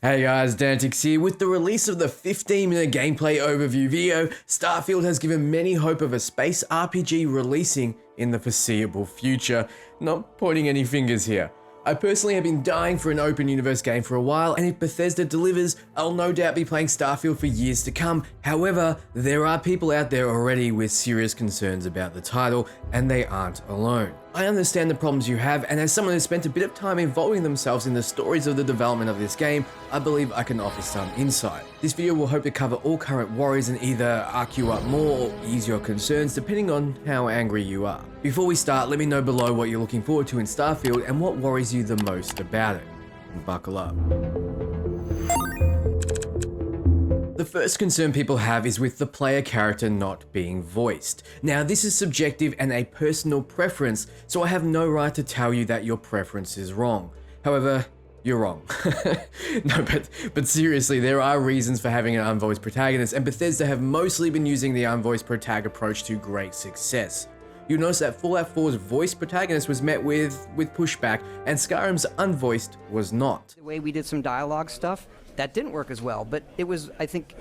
Hey guys, Dantix here. With the release of the 15-minute gameplay overview video, Starfield has given many hope of a space RPG releasing in the foreseeable future. Not pointing any fingers here. I personally have been dying for an open universe game for a while, and if Bethesda delivers, I'll no doubt be playing Starfield for years to come. However, there are people out there already with serious concerns about the title, and they aren't alone. I understand the problems you have, and as someone who's spent a bit of time involving themselves in the stories of the development of this game, I believe I can offer some insight. This video will hope to cover all current worries and either arc you up more or ease your concerns depending on how angry you are. Before we start, let me know below what you're looking forward to in Starfield and what worries you the most about it. Buckle up. The first concern people have is with the player character not being voiced. Now, this is subjective and a personal preference, so I have no right to tell you that your preference is wrong. However, you're wrong. No, but seriously, there are reasons for having an unvoiced protagonist, and Bethesda have mostly been using the unvoiced protag approach to great success. You'll notice that Fallout 4's voiced protagonist was met with pushback, and Skyrim's unvoiced was not. The way we did some dialogue stuff, that didn't work as well, but it was, I think,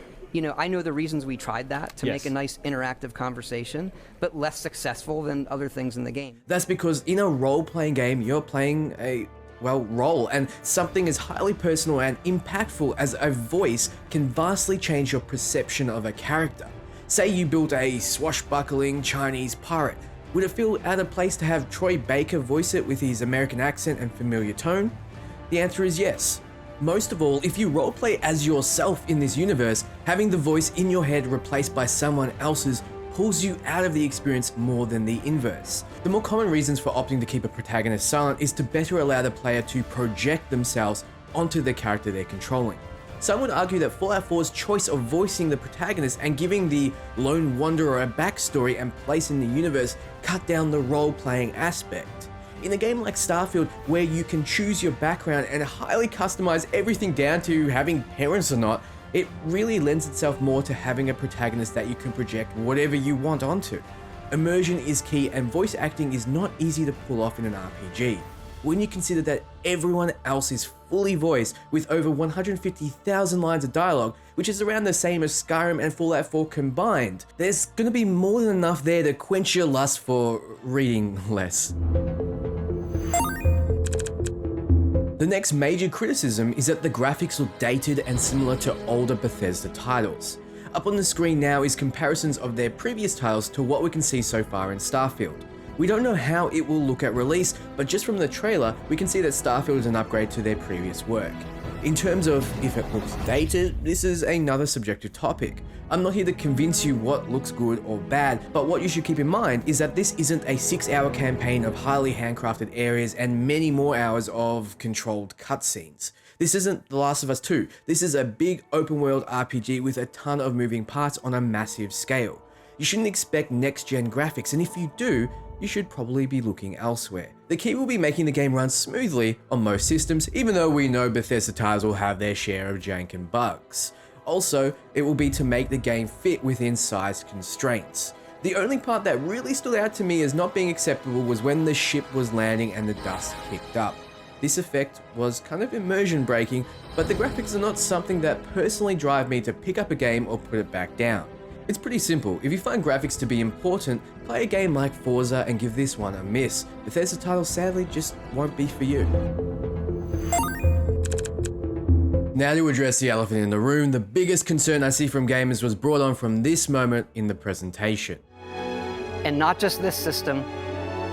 I know the reasons we tried that to make a nice interactive conversation, but less successful than other things in the game. That's because in a role-playing game, you're playing a role, and something as highly personal and impactful as a voice can vastly change your perception of a character. Say you built a swashbuckling Chinese pirate. Would it feel out of place to have Troy Baker voice it with his American accent and familiar tone? The answer is yes. Most of all, if you roleplay as yourself in this universe, having the voice in your head replaced by someone else's pulls you out of the experience more than the inverse. The more common reasons for opting to keep a protagonist silent is to better allow the player to project themselves onto the character they're controlling. Some would argue that Fallout 4's choice of voicing the protagonist and giving the lone wanderer a backstory and place in the universe cut down the role-playing aspect. In a game like Starfield, where you can choose your background and highly customize everything down to having parents or not, it really lends itself more to having a protagonist that you can project whatever you want onto. Immersion is key, and voice acting is not easy to pull off in an RPG. When you consider that everyone else is fully voiced with over 150,000 lines of dialogue, which is around the same as Skyrim and Fallout 4 combined, there's gonna be more than enough there to quench your lust for reading less. The next major criticism is that the graphics look dated and similar to older Bethesda titles. Up on the screen now is comparisons of their previous titles to what we can see so far in Starfield. We don't know how it will look at release, but just from the trailer, we can see that Starfield is an upgrade to their previous work. In terms of if it looks dated, this is another subjective topic. I'm not here to convince you what looks good or bad, but what you should keep in mind is that this isn't a 6-hour campaign of highly handcrafted areas and many more hours of controlled cutscenes. This isn't The Last of Us 2. This is a big open world RPG with a ton of moving parts on a massive scale. You shouldn't expect next-gen graphics, and if you do, you should probably be looking elsewhere. The key will be making the game run smoothly on most systems, even though we know Bethesda titles will have their share of jank and bugs. Also, it will be to make the game fit within size constraints. The only part that really stood out to me as not being acceptable was when the ship was landing and the dust kicked up. This effect was kind of immersion breaking, but the graphics are not something that personally drive me to pick up a game or put it back down. It's pretty simple. If you find graphics to be important, play a game like Forza and give this one a miss. Bethesda titles sadly just won't be for you. Now to address the elephant in the room, the biggest concern I see from gamers was brought on from this moment in the presentation. And not just this system,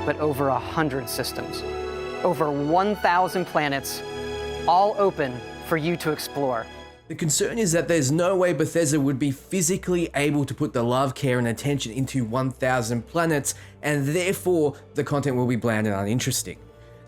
but over 100 systems. Over 1,000 planets, all open for you to explore. The concern is that there's no way Bethesda would be physically able to put the love, care, and attention into 1,000 planets, and therefore the content will be bland and uninteresting.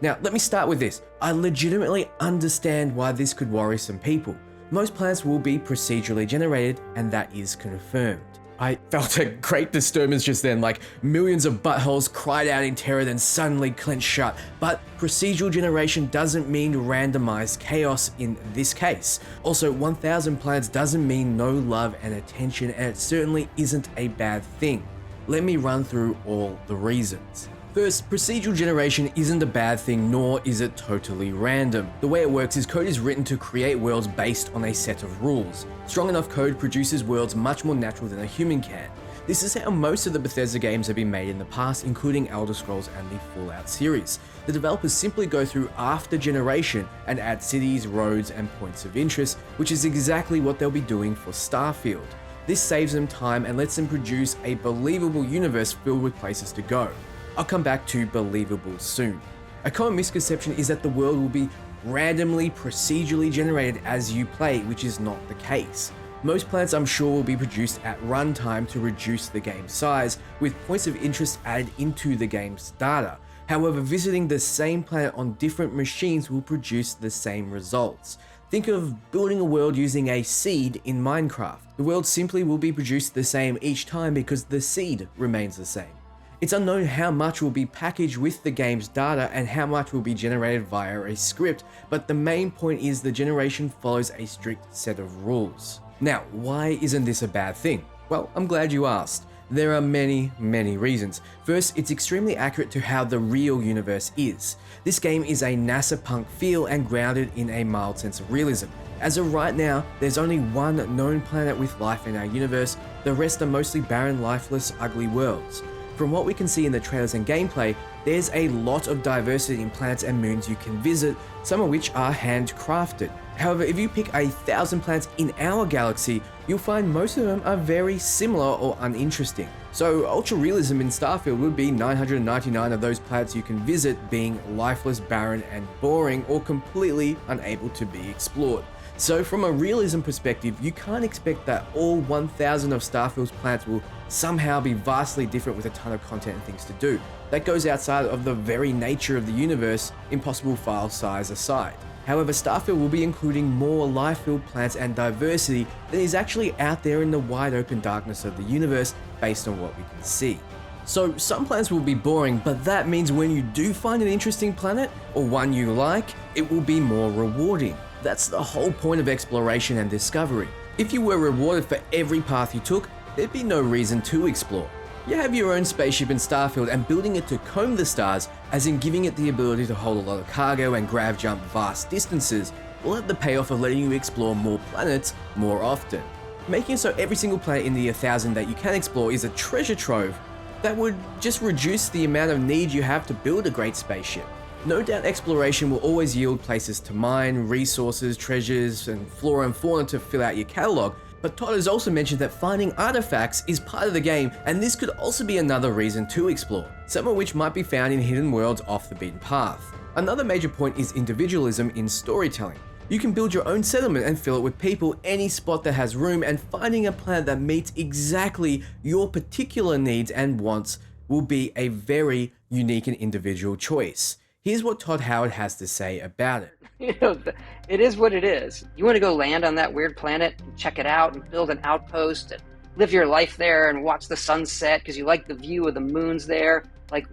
Now, let me start with this. I legitimately understand why this could worry some people. Most planets will be procedurally generated, and that is confirmed. I felt a great disturbance just then, like millions of buttholes cried out in terror then suddenly clenched shut. But procedural generation doesn't mean randomized chaos in this case. Also, 1,000 planets doesn't mean no love and attention, and it certainly isn't a bad thing. Let me run through all the reasons. First, procedural generation isn't a bad thing, nor is it totally random. The way it works is code is written to create worlds based on a set of rules. Strong enough code produces worlds much more natural than a human can. This is how most of the Bethesda games have been made in the past, including Elder Scrolls and the Fallout series. The developers simply go through after generation and add cities, roads, and points of interest, which is exactly what they'll be doing for Starfield. This saves them time and lets them produce a believable universe filled with places to go. I'll come back to believable soon. A common misconception is that the world will be randomly procedurally generated as you play, which is not the case. Most planets I'm sure will be produced at runtime to reduce the game's size, with points of interest added into the game's data. However, visiting the same planet on different machines will produce the same results. Think of building a world using a seed in Minecraft. The world simply will be produced the same each time because the seed remains the same. It's unknown how much will be packaged with the game's data and how much will be generated via a script, but the main point is the generation follows a strict set of rules. Now, why isn't this a bad thing? Well, I'm glad you asked. There are many reasons. First, it's extremely accurate to how the real universe is. This game is a NASA punk feel and grounded in a mild sense of realism. As of right now, there's only one known planet with life in our universe, the rest are mostly barren, lifeless, ugly worlds. From what we can see in the trailers and gameplay, there's a lot of diversity in planets and moons you can visit, some of which are handcrafted. However, if you pick 1,000 planets in our galaxy, you'll find most of them are very similar or uninteresting. So ultra realism in Starfield would be 999 of those planets you can visit being lifeless, barren, and boring, or completely unable to be explored. So from a realism perspective, you can't expect that all 1,000 of Starfield's planets will somehow be vastly different with a ton of content and things to do. That goes outside of the very nature of the universe, impossible file size aside. However, Starfield will be including more life-filled planets and diversity than is actually out there in the wide open darkness of the universe based on what we can see. So some planets will be boring, but that means when you do find an interesting planet, or one you like, it will be more rewarding. That's the whole point of exploration and discovery. If you were rewarded for every path you took, there'd be no reason to explore. You have your own spaceship in Starfield, and building it to comb the stars, as in giving it the ability to hold a lot of cargo and grav jump vast distances, will have the payoff of letting you explore more planets more often. Making it so every single planet in the 1,000 that you can explore is a treasure trove, that would just reduce the amount of need you have to build a great spaceship. No doubt exploration will always yield places to mine, resources, treasures, and flora and fauna to fill out your catalog, but Todd has also mentioned that finding artifacts is part of the game, and this could also be another reason to explore, some of which might be found in hidden worlds off the beaten path. Another major point is individualism in storytelling. You can build your own settlement and fill it with people any spot that has room, and finding a planet that meets exactly your particular needs and wants will be a very unique and individual choice. Here's what Todd Howard has to say about it. It is what it is. You want to go land on that weird planet and check it out and build an outpost and live your life there and watch the sunset because you like the view of the moons there.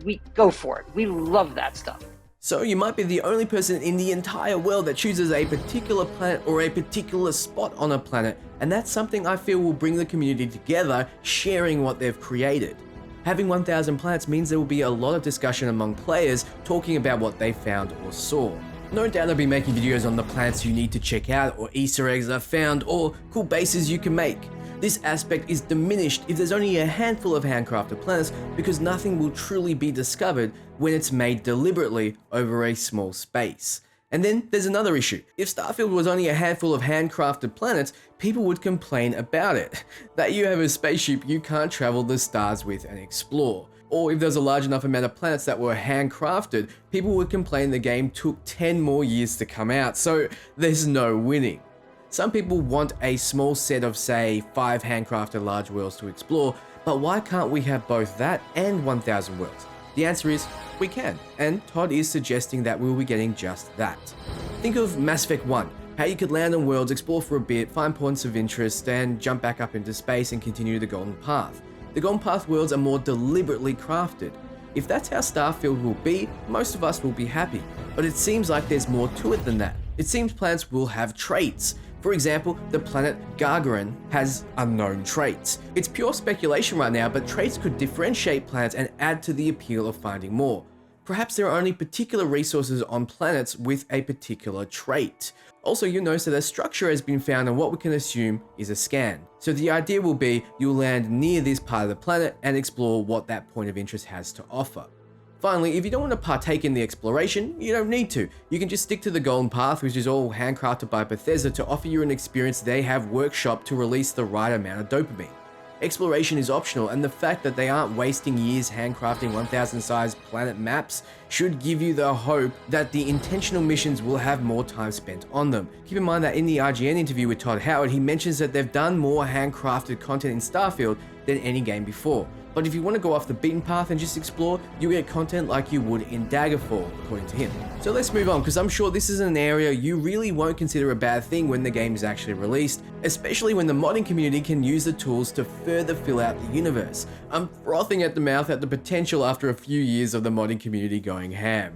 We go for it. We love that stuff. So you might be the only person in the entire world that chooses a particular planet or a particular spot on a planet, and that's something I feel will bring the community together, sharing what they've created. Having 1,000 planets means there will be a lot of discussion among players talking about what they found or saw. No doubt I'll be making videos on the planets you need to check out, or Easter eggs I've found, or cool bases you can make. This aspect is diminished if there's only a handful of handcrafted planets, because nothing will truly be discovered when it's made deliberately over a small space. And then there's another issue. If Starfield was only a handful of handcrafted planets, people would complain about it. That you have a spaceship you can't travel the stars with and explore. Or if there's a large enough amount of planets that were handcrafted, people would complain the game took 10 more years to come out, so there's no winning. Some people want a small set of, say, 5 handcrafted large worlds to explore, but why can't we have both that and 1,000 worlds? The answer is, we can, and Todd is suggesting that we'll be getting just that. Think of Mass Effect 1, how you could land on worlds, explore for a bit, find points of interest, and jump back up into space and continue the Golden Path. The Golden Path worlds are more deliberately crafted. If that's how Starfield will be, most of us will be happy, but it seems like there's more to it than that. It seems planets will have traits. For example, the planet Gargarin has unknown traits. It's pure speculation right now, but traits could differentiate planets and add to the appeal of finding more. Perhaps there are only particular resources on planets with a particular trait. Also, you'll notice that a structure has been found on what we can assume is a scan. So the idea will be you'll land near this part of the planet and explore what that point of interest has to offer. Finally, if you don't want to partake in the exploration, you don't need to. You can just stick to the golden path, which is all handcrafted by Bethesda to offer you an experience they have workshopped to release the right amount of dopamine. Exploration is optional, and the fact that they aren't wasting years handcrafting 1000 size planet maps should give you the hope that the intentional missions will have more time spent on them. Keep in mind that in the IGN interview with Todd Howard, he mentions that they've done more handcrafted content in Starfield than any game before. But if you want to go off the beaten path and just explore, you get content like you would in Daggerfall, according to him. So let's move on, because I'm sure this is an area you really won't consider a bad thing when the game is actually released, especially when the modding community can use the tools to further fill out the universe. I'm frothing at the mouth at the potential after a few years of the modding community going ham.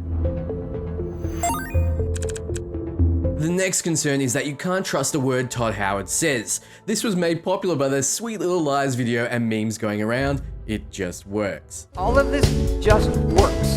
The next concern is that you can't trust a word Todd Howard says. This was made popular by the Sweet Little Lies video and memes going around. It just works. All of this just works.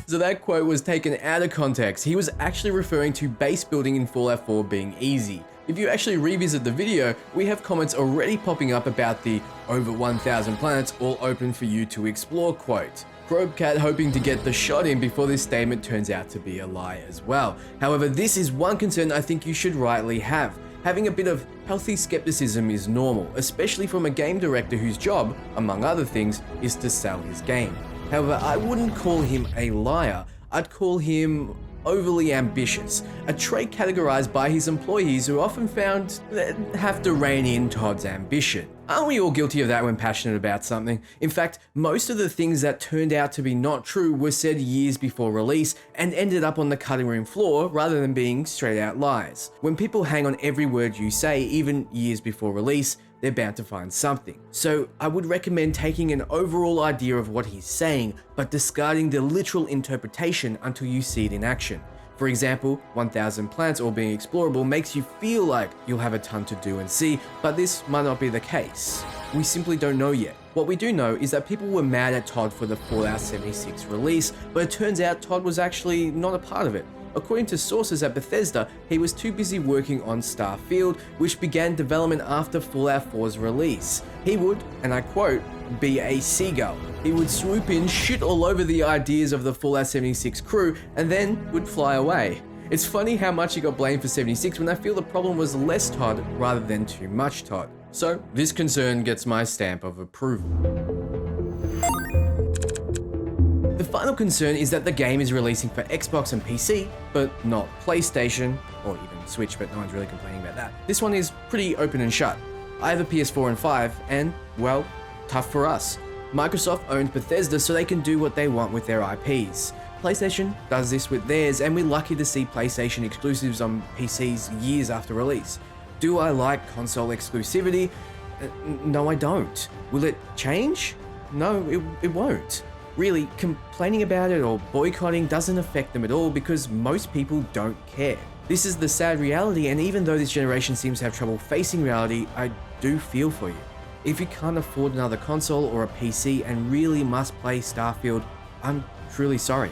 So that quote was taken out of context. He was actually referring to base building in Fallout 4 being easy. If you actually revisit the video, we have comments already popping up about the over 1000 planets all open for you to explore quote. Probecat hoping to get the shot in before this statement turns out to be a lie as well. However, this is one concern I think you should rightly have. Having a bit of healthy skepticism is normal, especially from a game director whose job, among other things, is to sell his game. However, I wouldn't call him a liar, I'd call him overly ambitious, a trait categorized by his employees who often found that have to rein in Todd's ambition. Aren't we all guilty of that when passionate about something? In fact, most of the things that turned out to be not true were said years before release and ended up on the cutting room floor rather than being straight out lies. When people hang on every word you say, even years before release, they're bound to find something. So I would recommend taking an overall idea of what he's saying, but discarding the literal interpretation until you see it in action. For example, 1000 planets all being explorable makes you feel like you'll have a ton to do and see, but this might not be the case. We simply don't know yet. What we do know is that people were mad at Todd for the Fallout 76 release, but it turns out Todd was actually not a part of it. According to sources at Bethesda, he was too busy working on Starfield, which began development after Fallout 4's release. He would, and I quote, be a seagull. He would swoop in, shit all over the ideas of the Fallout 76 crew, and then would fly away. It's funny how much he got blamed for 76 when I feel the problem was less Todd rather than too much Todd. So this concern gets my stamp of approval. The final concern is that the game is releasing for Xbox and PC, but not PlayStation, or even Switch, but no one's really complaining about that. This one is pretty open and shut. I have a PS4 and 5, and, well, tough for us. Microsoft owns Bethesda so they can do what they want with their IPs. PlayStation does this with theirs, and we're lucky to see PlayStation exclusives on PCs years after release. Do I like console exclusivity? No, I don't. Will it change? No, it won't. Really, complaining about it or boycotting doesn't affect them at all because most people don't care. This is the sad reality, and even though this generation seems to have trouble facing reality, I do feel for you. If you can't afford another console or a PC and really must play Starfield, I'm truly sorry.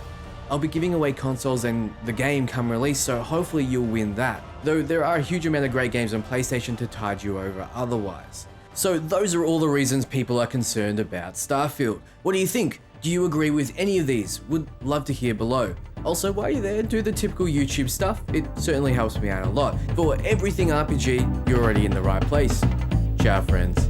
I'll be giving away consoles and the game come release, so hopefully you'll win that. Though there are a huge amount of great games on PlayStation to tide you over otherwise. So those are all the reasons people are concerned about Starfield. What do you think? Do you agree with any of these? Would love to hear below. Also, while you're there, do the typical YouTube stuff. It certainly helps me out a lot. For everything RPG, you're already in the right place. Ciao, friends.